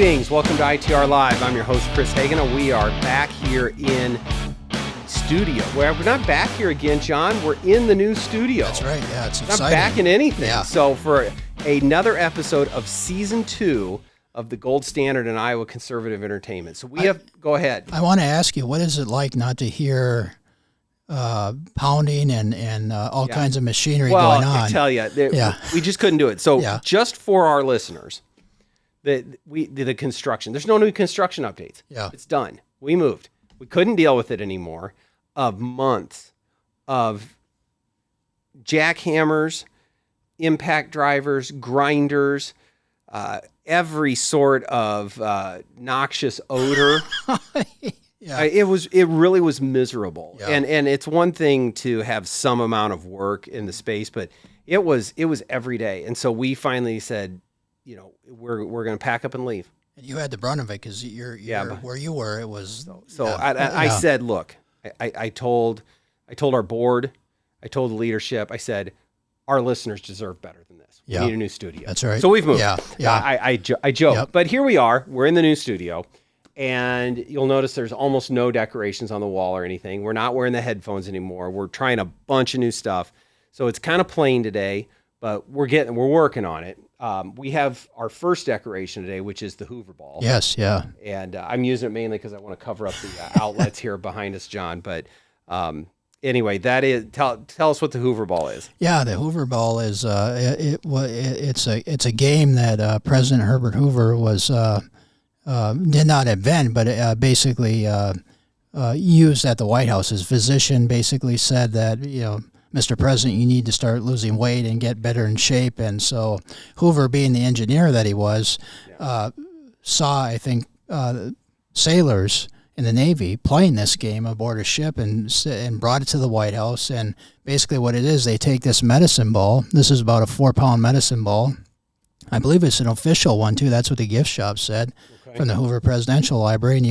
Greetings. Welcome to ITR Live. I'm your host, Chris Hagenow. We are back here in studio. Well, we're not back here again, John. We're in the new studio. That's right. Yeah, it's exciting. Not back in anything. Yeah. So for another episode of Season 2 of the Gold Standard in Iowa Conservative Entertainment. So go ahead. I want to ask you, what is it like not to hear pounding and all kinds of machinery going on? Well, I tell you, we just couldn't do it. So just for our listeners, the construction, there's no new construction updates. Yeah. It's done. We moved. We couldn't deal with it anymore. Of months of jackhammers, impact drivers, grinders, every sort of noxious odor. Yeah. It really was miserable. Yeah. And it's one thing to have some amount of work in the space, but it was every day. And so we finally said, we're going to pack up and leave. And you had the brunt of it because where you were, it was. I said, look, I told our board, I told the leadership, I said, our listeners deserve better than this. We need a new studio. That's right. So we've moved. Yeah. I joke, but here we are. We're in the new studio. And you'll notice there's almost no decorations on the wall or anything. We're not wearing the headphones anymore. We're trying a bunch of new stuff. So it's kind of plain today, but we're working on it. We have our first decoration today, which is the Hoover Ball. Yes, yeah. And I'm using it mainly because I want to cover up the outlets here behind us, John. But anyway, that is tell us what the Hoover Ball is. Yeah, the Hoover Ball is it's a game that President Herbert Hoover did not invent, but basically used at the White House. His physician basically said that, Mr. President, you need to start losing weight and get better in shape. And so Hoover, being the engineer that he was, saw, I think, sailors in the Navy playing this game aboard a ship and brought it to the White House. And basically what it is, they take this medicine ball. This is about a 4-pound medicine ball. I believe it's an official one too. That's what the gift shop said from the Hoover Presidential Library.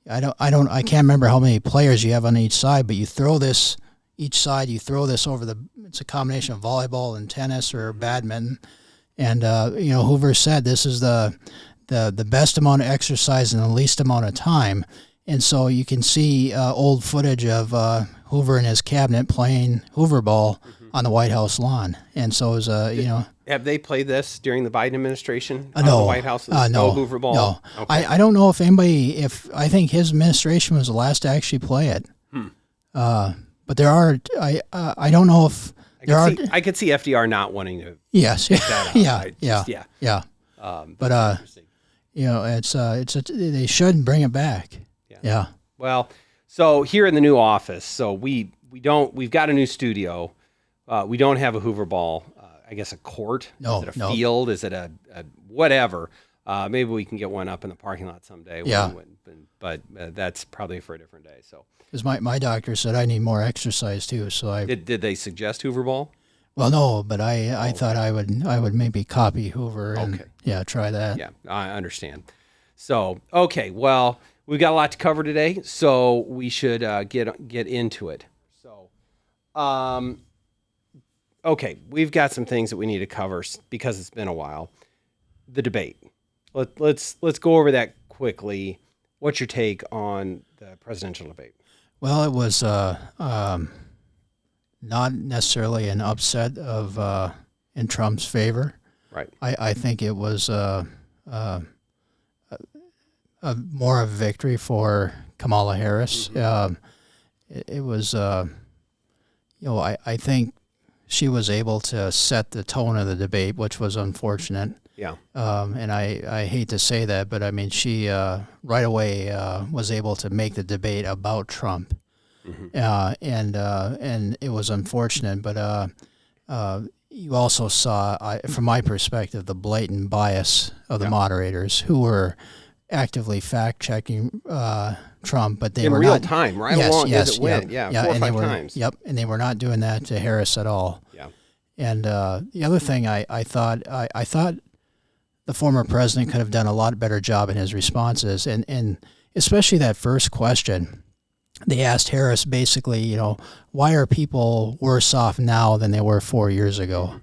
And I can't remember how many players you have on each side, but you throw this over it's a combination of volleyball and tennis or badminton. And, Hoover said this is the best amount of exercise in the least amount of time. And so you can see old footage of Hoover and his cabinet playing Hoover ball on the White House lawn. And so it was, Have they played this during the Biden administration on no, the White House? No Hoover Ball? No. Okay. I don't know I think his administration was the last to actually play it. But there are, I don't know if I could see FDR not wanting to. Yes. Pick that up. But they should bring it back. Yeah. Well, so here in the new office, so we've got a new studio. We don't have a Hoover Ball. I guess a court. No. Is it a field? Is it a whatever? Maybe we can get one up in the parking lot someday. Yeah. But that's probably for a different day. So. Because my doctor said I need more exercise too, so I did they suggest Hoover Ball? Well, no, but I thought I would maybe copy Hoover and try that. Yeah, I understand. So well, we've got a lot to cover today, so we should get into it. So, we've got some things that we need to cover because it's been a while. The debate. Let's go over that quickly. What's your take on the presidential debate? Well, it was not necessarily an upset in Trump's favor. Right. I think it was more of a victory for Kamala Harris. It was, I think she was able to set the tone of the debate, which was unfortunate. Yeah. And I hate to say that, but I mean, she right away was able to make the debate about Trump. And it was unfortunate, but you also saw, from my perspective, the blatant bias of the moderators who were actively fact-checking Trump, but they were in real not, time, right along as it went. 4 or 5 times. Yep, and they were not doing that to Harris at all. Yeah. And the other thing I thought the former president could have done a lot better job in his responses, and especially that first question. They asked Harris basically, why are people worse off now than they were 4 years ago?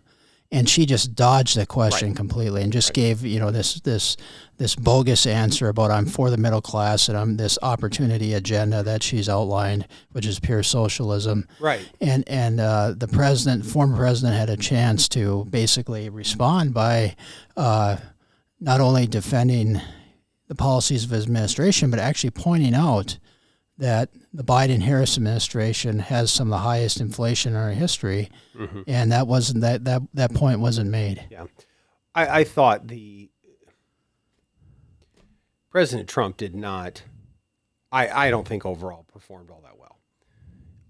and she just dodged the question completely and just gave, this bogus answer about I'm for the middle class and I'm this opportunity agenda that she's outlined, which is pure socialism. Right. And the former president, had a chance to basically respond by not only defending the policies of his administration, but actually pointing out that the Biden-Harris administration has some of the highest inflation in our history, and that wasn't that point wasn't made. Yeah, I thought President Trump did not. I don't think overall performed all that well.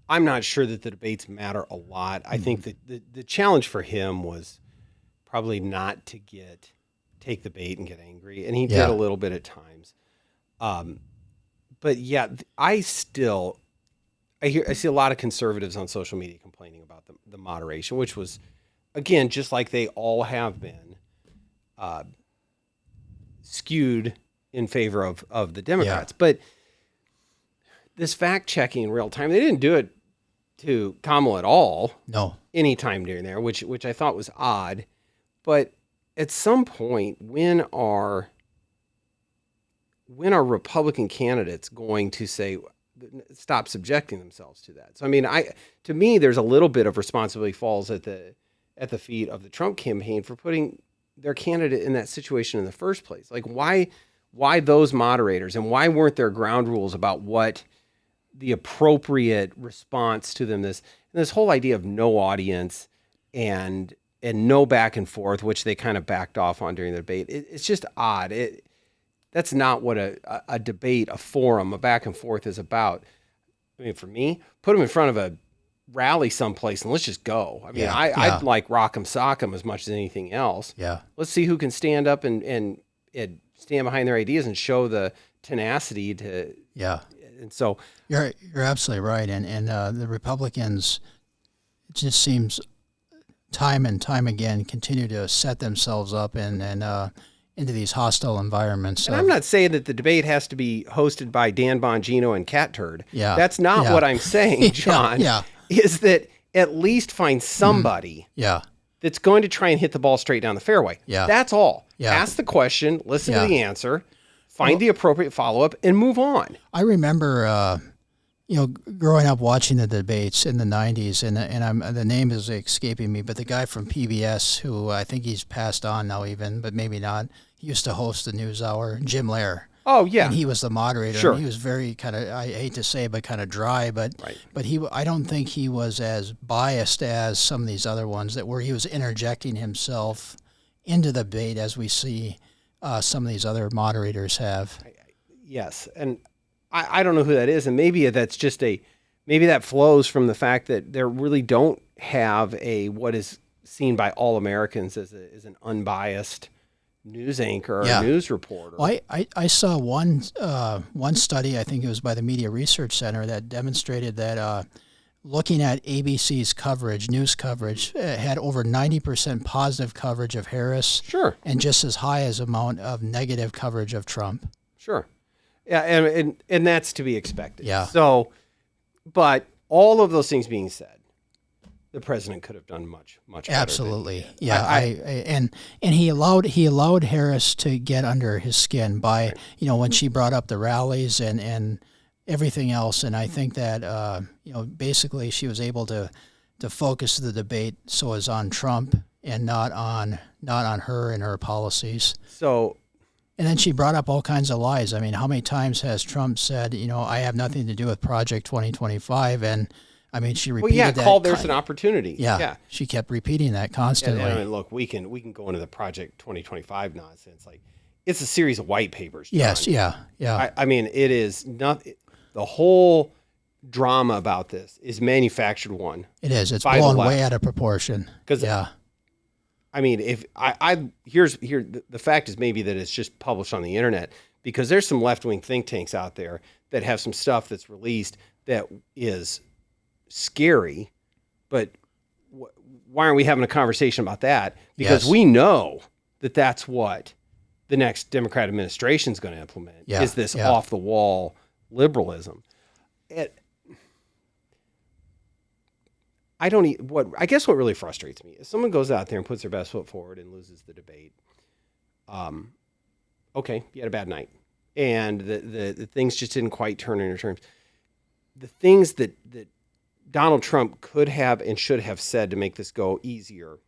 I'm not sure that the debates matter a lot. I think that the challenge for him was probably not to take the bait and get angry, and he did a little bit at times. But yeah, I see a lot of conservatives on social media complaining about the moderation, which was, again, just like they all have been, skewed in favor of the Democrats. But this fact checking in real time, they didn't do it to Kamala at all. No, anytime during there, which I thought was odd. But at some point, when are Republican candidates going to say, stop subjecting themselves to that? So, I mean, to me, there's a little bit of responsibility falls at the feet of the Trump campaign for putting their candidate in that situation in the first place. Like, why those moderators, and why weren't there ground rules about what the appropriate response to them? This whole idea of no audience and no back and forth, which they kind of backed off on during the debate. It's just odd. That's not what a debate, a forum, a back and forth is about. I mean, for me, put them in front of a rally someplace and let's just go. I mean, I'd like rock 'em, sock 'em as much as anything else. Yeah. Let's see who can stand up and stand behind their ideas and show the tenacity to. Yeah. And so you're absolutely right. And the Republicans, it just seems time and time again continue to set themselves up and into these hostile environments. And I'm not saying that the debate has to be hosted by Dan Bongino and Cat Turd. Yeah. That's not what I'm saying, John. Is that at least find somebody that's going to try and hit the ball straight down the fairway. Yeah. That's all. Yeah. Ask the question, listen to the answer, find the appropriate follow-up, and move on. I remember, growing up watching the debates in the 90s, and the name is escaping me, but the guy from PBS, who I think he's passed on now even, but maybe not, he used to host the NewsHour, Jim Lehrer. Oh, yeah. And he was the moderator. Sure. And he was very kind of, I hate to say, but kind of dry. But I don't think he was as biased as some of these other ones where he was interjecting himself into the debate as we see some of these other moderators have. Yes. And I don't know who that is. And maybe that's just maybe that flows from the fact that they really don't have what is seen by all Americans as an unbiased news anchor or a news reporter. Well, I saw one study, I think it was by the Media Research Center, that demonstrated that looking at ABC's news coverage, had over 90% positive coverage of Harris. Sure. And just as high as amount of negative coverage of Trump. Sure. Yeah, and that's to be expected. Yeah. So, but all of those things being said, the president could have done much better. Absolutely. Yeah. And he allowed Harris to get under his skin by, when she brought up the rallies and everything else. And I think that, basically she was able to focus the debate so as on Trump and not on her and her policies. So, and then she brought up all kinds of lies. I mean, how many times has Trump said, I have nothing to do with Project 2025? And I mean, she repeated that. There's an opportunity. Yeah. She kept repeating that constantly. And I mean, look, we can go into the Project 2025 nonsense. Like, it's a series of white papers, John. Yes. Yeah. I mean, it is not the whole drama about this is manufactured one. It is. It's blown way out of proportion. I mean, if the fact is maybe that it's just published on the internet, because there's some left-wing think tanks out there that have some stuff that's released that is scary, but why aren't we having a conversation about that? Because we know that that's what the next Democrat administration is going to implement, is this off-the-wall liberalism. I guess what really frustrates me is someone goes out there and puts their best foot forward and loses the debate. Okay, you had a bad night, and the things just didn't quite turn in your terms. The things that Donald Trump could have and should have said to make this go easier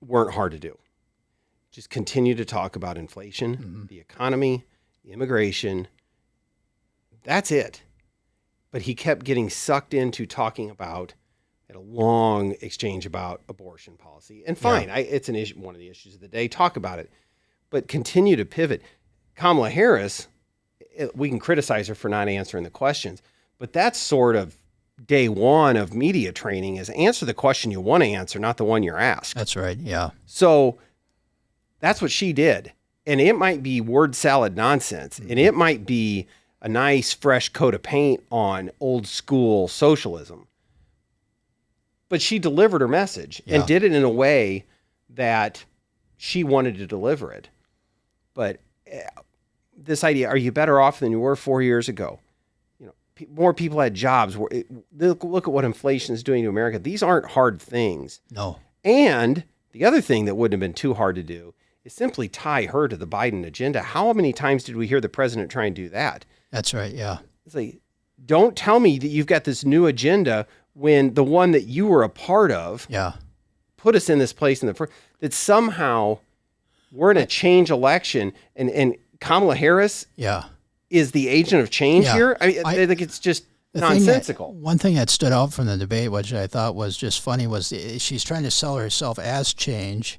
weren't hard to do. Just continue to talk about inflation, the economy, the immigration. That's it. But he kept getting sucked into talking about, had a long exchange about abortion policy. And fine, it's an issue, one of the issues of the day. Talk about it. But continue to pivot. Kamala Harris, we can criticize her for not answering the questions, but that's sort of day one of media training, is answer the question you want to answer, not the one you're asked. That's right, yeah. So that's what she did. And it might be word salad nonsense, and it might be a nice fresh coat of paint on old school socialism. But she delivered her message and did it in a way that she wanted to deliver it. But this idea, are you better off than you were 4 years ago? You know, more people had jobs. Look at what inflation is doing to America. These aren't hard things. No. And the other thing that wouldn't have been too hard to do is simply tie her to the Biden agenda. How many times did we hear the president try and do that? That's right, yeah. It's like, don't tell me that you've got this new agenda when the one that you were a part of put us in this place in the first, that somehow we're in a change election and Kamala Harris is the agent of change here. I mean, I think it's just nonsensical. One thing that stood out from the debate, which I thought was just funny, was she's trying to sell herself as change,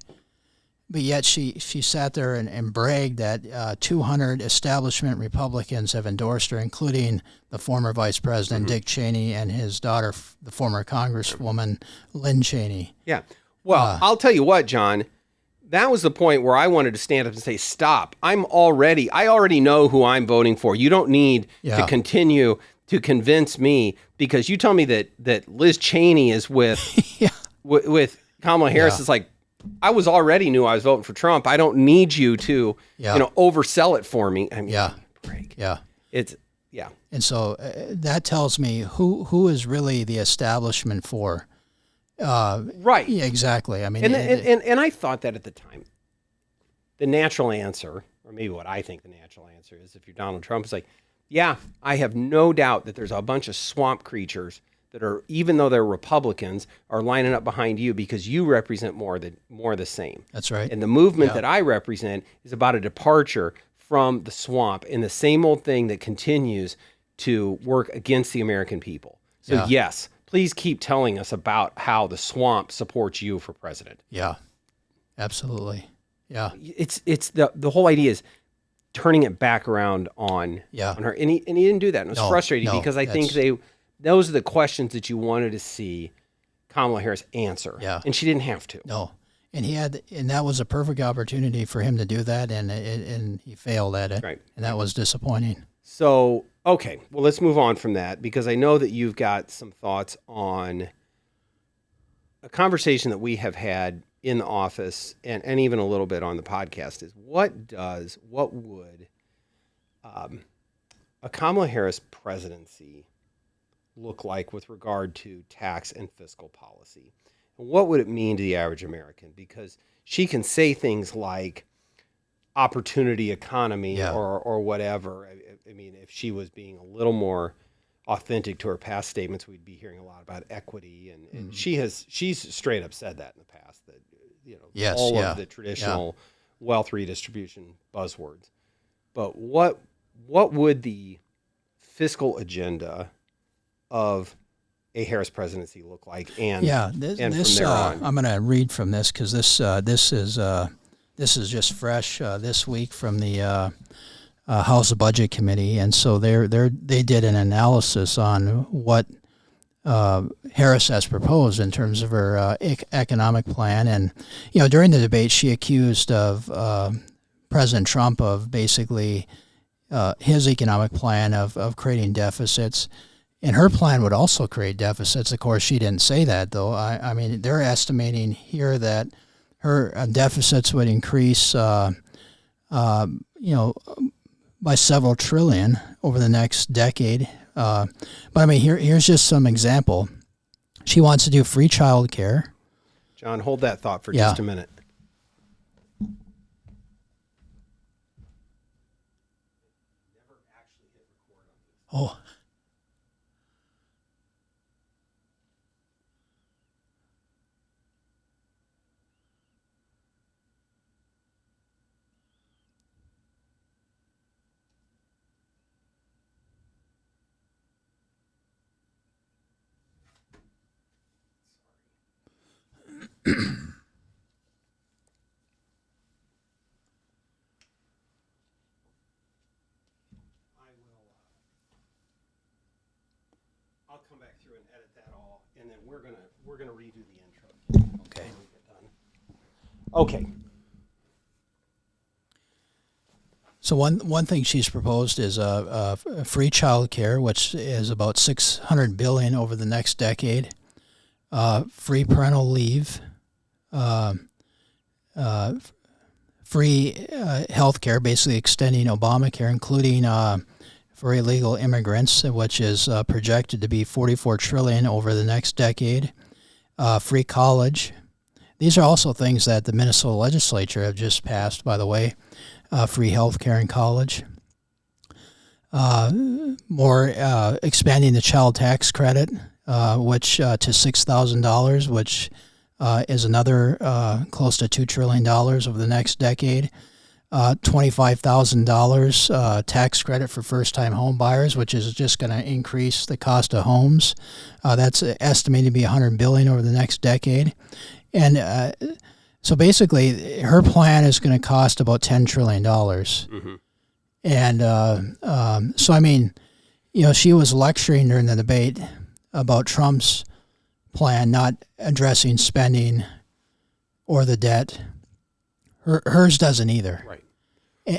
but yet she sat there and bragged that 200 establishment Republicans have endorsed her, including the former Vice President Dick Cheney and his daughter, the former Congresswoman Lynn Cheney. Yeah. Well, I'll tell you what, John. That was the point where I wanted to stand up and say, stop. I already know who I'm voting for. You don't need to continue to convince me, because you tell me that Liz Cheney is with with Kamala Harris. It's like, I already knew I was voting for Trump. I don't need you to oversell it for me. I mean, break. It's And so that tells me who is really the establishment for. Right. Yeah, exactly. I mean, and I thought that at the time, the natural answer, or maybe what I think the natural answer is, if you're Donald Trump, is like, yeah, I have no doubt that there's a bunch of swamp creatures that are, even though they're Republicans, are lining up behind you because you represent more of the same. That's right. And the movement that I represent is about a departure from the swamp and the same old thing that continues to work against the American people. So yes, please keep telling us about how the swamp supports you for president. Yeah, absolutely. Yeah. It's the whole idea is turning it back around on her. And he didn't do that. And it was frustrating because I think those are the questions that you wanted to see Kamala Harris answer. Yeah. And she didn't have to. No. And that was a perfect opportunity for him to do that, and he failed at it. Right. And that was disappointing. So, okay, well, let's move on from that, because I know that you've got some thoughts on a conversation that we have had in the office and even a little bit on the podcast is what would a Kamala Harris presidency look like with regard to tax and fiscal policy? And what would it mean to the average American? Because she can say things like opportunity economy or whatever. I mean, if she was being a little more authentic to her past statements, we'd be hearing a lot about equity, and she's straight up said that in the past, that all of the traditional wealth redistribution buzzwords. But what would the fiscal agenda of a Harris presidency look like? And this from there on, I'm going to read from this because this is just fresh this week from the House Budget Committee, and so they did an analysis on what Harris has proposed in terms of her economic plan. And during the debate, she accused of President Trump of basically his economic plan of creating deficits. And her plan would also create deficits. Of course, she didn't say that, though. I mean, they're estimating here that her deficits would increase, by several trillion over the next decade. But I mean, here's just some example. She wants to do free child care. John, hold that thought for just a minute. Oh. I'll come back through and edit that all, and then we're gonna redo the intro. Okay. Okay. So one thing she's proposed is free child care, which is about $600 billion over the next decade. Free parental leave, free health care, basically extending Obamacare, including for illegal immigrants, which is projected to be $44 trillion over the next decade. Free college. These are also things that the Minnesota legislature have just passed, by the way. Free health care in college. More expanding the child tax credit, which to $6,000, which is another close to $2 trillion over the next decade. $25,000 tax credit for first-time home buyers, which is just going to increase the cost of homes. That's estimated to be $100 billion over the next decade. And so basically, her plan is going to cost about $10 trillion. Mm-hmm. And so, I mean, she was lecturing during the debate about Trump's plan, not addressing spending or the debt. Hers doesn't either. Right.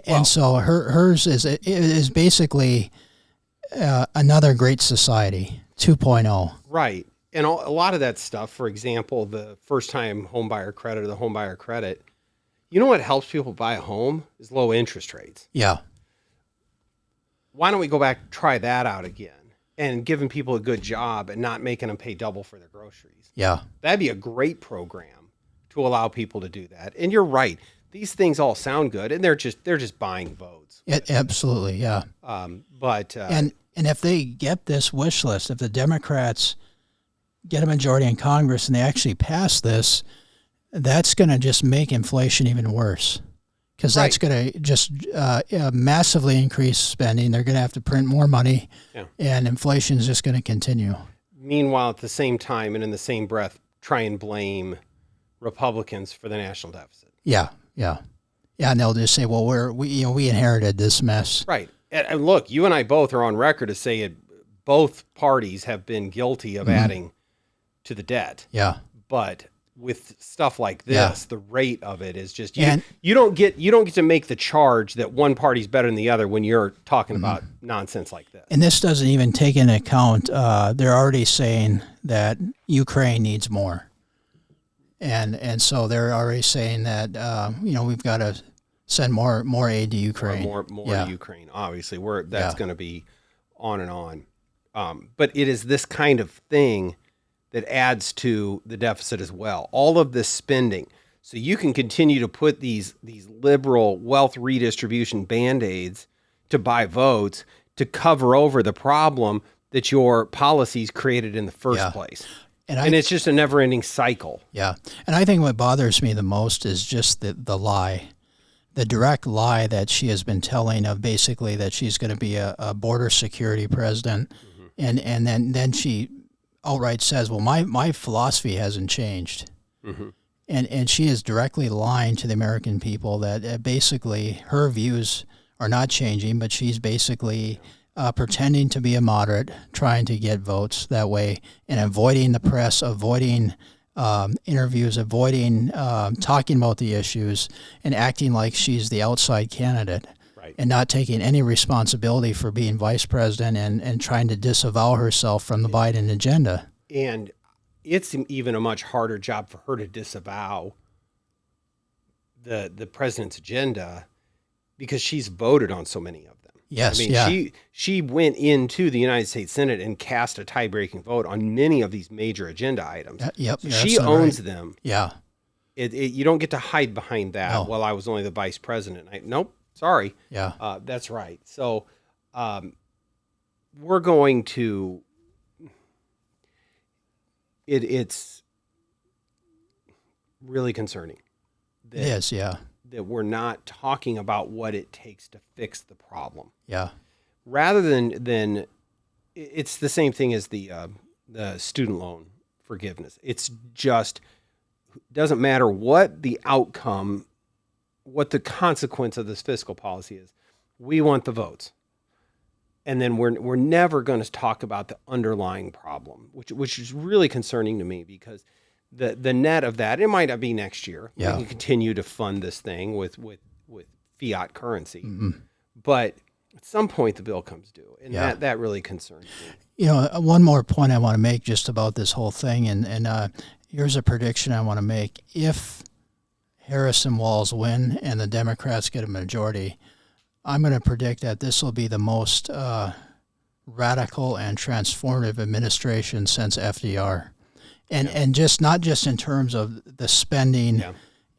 And so hers is basically another Great Society 2.0. Right. And a lot of that stuff, for example, the first-time homebuyer credit or the homebuyer credit, you know what helps people buy a home is low interest rates. Yeah. Why don't we go back and try that out again and giving people a good job and not making them pay double for their groceries? Yeah. That'd be a great program to allow people to do that. And you're right. These things all sound good, and they're just buying votes. Absolutely, yeah. And if they get this wish list, if the Democrats get a majority in Congress and they actually pass this, that's going to just make inflation even worse, because that's going to just massively increase spending. They're going to have to print more money, and inflation is just going to continue. Meanwhile, at the same time and in the same breath, try and blame Republicans for the national deficit. Yeah, and they'll just say, "Well, we inherited this mess." Right, and look, you and I both are on record to say it. Both parties have been guilty of adding to the debt. Yeah, but with stuff like this, the rate of it is just you don't get to make the charge that one party's better than the other when you're talking about nonsense like this. And this doesn't even take into account. They're already saying that Ukraine needs more. And so they're already saying that we've got to send more aid to Ukraine. More to Ukraine. Obviously, that's going to be on and on. But it is this kind of thing that adds to the deficit as well. All of this spending, so you can continue to put these liberal wealth redistribution band-aids to buy votes to cover over the problem that your policies created in the first place. And it's just a never-ending cycle. Yeah. And I think what bothers me the most is just the lie, the direct lie that she has been telling of basically that she's going to be a border security president. Mm-hmm. And then she outright says, well, my philosophy hasn't changed. Mm-hmm. And she is directly lying to the American people that basically her views are not changing, but she's basically pretending to be a moderate, trying to get votes that way, and avoiding the press, avoiding interviews, avoiding talking about the issues, and acting like she's the outside candidate, right, and not taking any responsibility for being vice president and trying to disavow herself from the Biden agenda. And it's even a much harder job for her to disavow the president's agenda because she's voted on so many of them. Yes, I mean, she went into the United States Senate and cast a tie-breaking vote on many of these major agenda items. Yep, So she owns them. Yeah. You don't get to hide behind that. No. Well, I was only the vice president. Nope, sorry. Yeah. That's right. So we're going to. It's really concerning. It is, yeah. That we're not talking about what it takes to fix the problem. Yeah. Rather than it's the same thing as the student loan forgiveness. It's just doesn't matter what the outcome, what the consequence of this fiscal policy is. We want the votes, and then we're never going to talk about the underlying problem, which is really concerning to me because the net of that, it might not be next year. Yeah. We can continue to fund this thing with fiat currency, Mm-hmm. but at some point the bill comes due, and Yeah. that really concerns me. You know, one more point I want to make just about this whole thing, and here's a prediction I want to make. If Harris and Walz win and the Democrats get a majority, I'm going to predict that this will be the most radical and transformative administration since FDR. And just not just in terms of the spending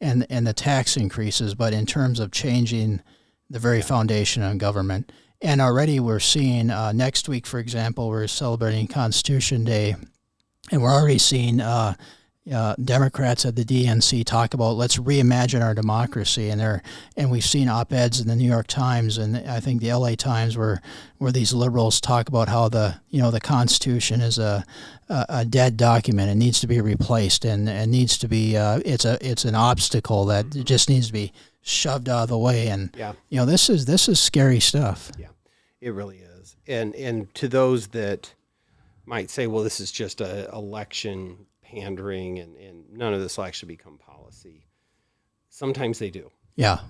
and the tax increases, but in terms of changing the very foundation of government. And already we're seeing next week, for example, we're celebrating Constitution Day, and we're already seeing Democrats at the DNC talk about let's reimagine our democracy, and we've seen op-eds in the New York Times and I think the LA Times where these liberals talk about how the Constitution is a dead document and needs to be replaced and needs to be it's an obstacle that just needs to be shoved out of the way, and this is scary stuff. Yeah, it really is. And to those that might say, well, this is just a election pandering and none of this will actually become policy. Sometimes they do. Yeah.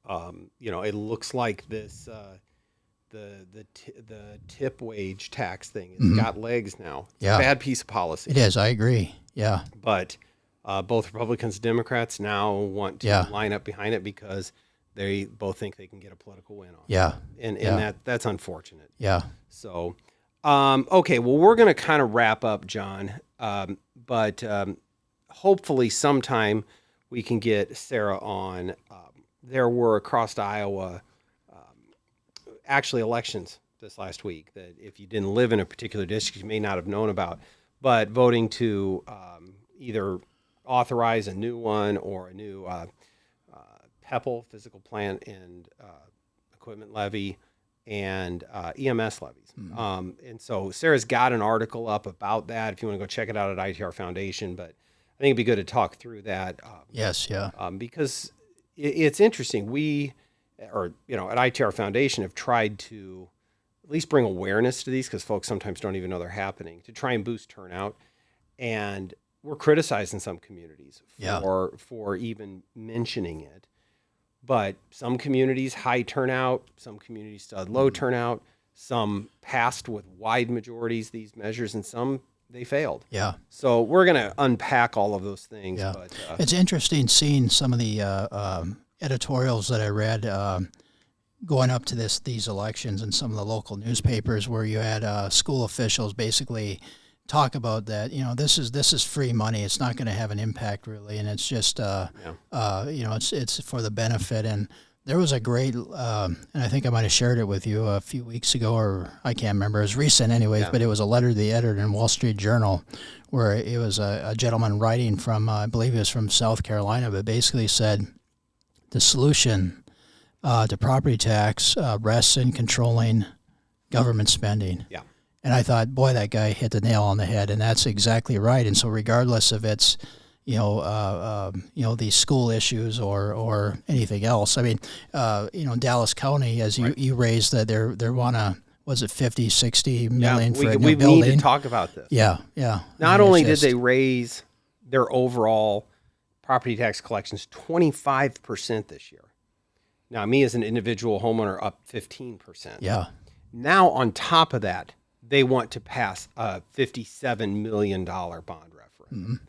It looks like this the tip wage tax thing. It's got legs now. It's a bad piece of policy. It is. I agree. Yeah. But both Republicans and Democrats now want to line up behind it because they both think they can get a political win on it. Yeah. And that's unfortunate. Yeah. So, okay, well, we're going to kind of wrap up, John. But hopefully sometime we can get Sarah on. There were across Iowa actually elections this last week that if you didn't live in a particular district, you may not have known about. But voting to either authorize a new one or a new PEPL, physical plant and equipment levy, and EMS levies. And so Sarah's got an article up about that if you want to go check it out at ITR Foundation. But I think it'd be good to talk through that. Yes, yeah. Because it's interesting. We, at ITR Foundation, have tried to at least bring awareness to these because folks sometimes don't even know they're happening, to try and boost turnout. And we're criticized in some communities for even mentioning it. But some communities, high turnout, some communities still had low turnout, some passed with wide majorities these measures, and some they failed. Yeah. So we're going to unpack all of those things. Yeah. But, it's interesting seeing some of the editorials that I read going up to these elections in some of the local newspapers where you had school officials basically talk about that, this is free money. It's not going to have an impact really, and it's just it's for the benefit. And there was a great, and I think I might have shared it with you a few weeks ago, or I can't remember. It was recent, anyways. But it was a letter to the editor in Wall Street Journal, where it was a gentleman writing from, I believe it was from South Carolina, but basically said the solution to property tax rests in controlling government spending. Yeah. And I thought, boy, that guy hit the nail on the head, and that's exactly right. And so, regardless of it's, these school issues or anything else, I mean, Dallas County, as you raised that they want to, was it 50, 60 million for a new building? We need to talk about this. Yeah, yeah. Not only did they raise their overall property tax collections 25% this year. Now, me as an individual homeowner, up 15%. Yeah. Now, on top of that, they want to pass a $57 million bond referendum.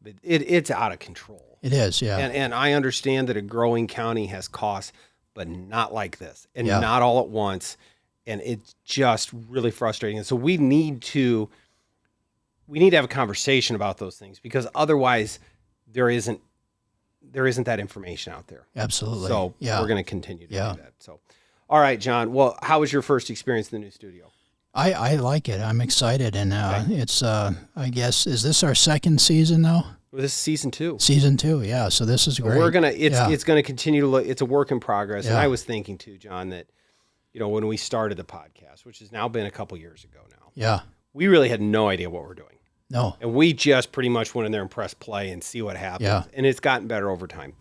Mm-hmm. It's out of control. It is, yeah. And I understand that a growing county has costs, but not like this, and Yeah. not all at once. And it's just really frustrating. And so we need to have a conversation about those things, because otherwise there isn't that information out there. Absolutely. So Yeah. we're going to continue to do that. So, all right, John. Well, how was your first experience in the new studio? I like it. I'm excited, and it's I guess, is this our second season now? Well, this is season 2. Season 2, yeah. So this is great. We're gonna it's gonna continue to look. It's a work in progress. Yeah. And I was thinking too, John, that when we started the podcast, which has now been a couple years ago now, Yeah. we really had no idea what we're doing. No. And we just pretty much went in there and pressed play and see what happens. Yeah. And it's gotten better over time.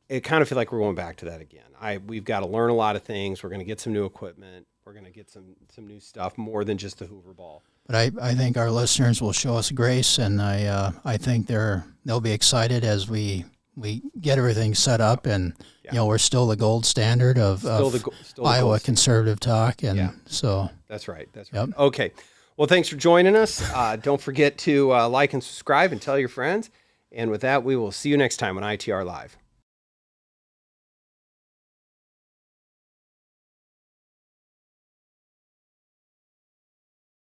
It kind of feel like we're going back to that again. We've got to learn a lot of things. We're going to get some new equipment. We're going to get some new stuff, more than just the Hoover ball. But I think our listeners will show us grace, and I think they'll be excited as we get everything set up, and we're still the gold standard of Iowa conservative talk, and so that's right. Yep. Okay. Well, thanks for joining us. Don't forget to like and subscribe and tell your friends. And with that, we will see you next time on ITR Live.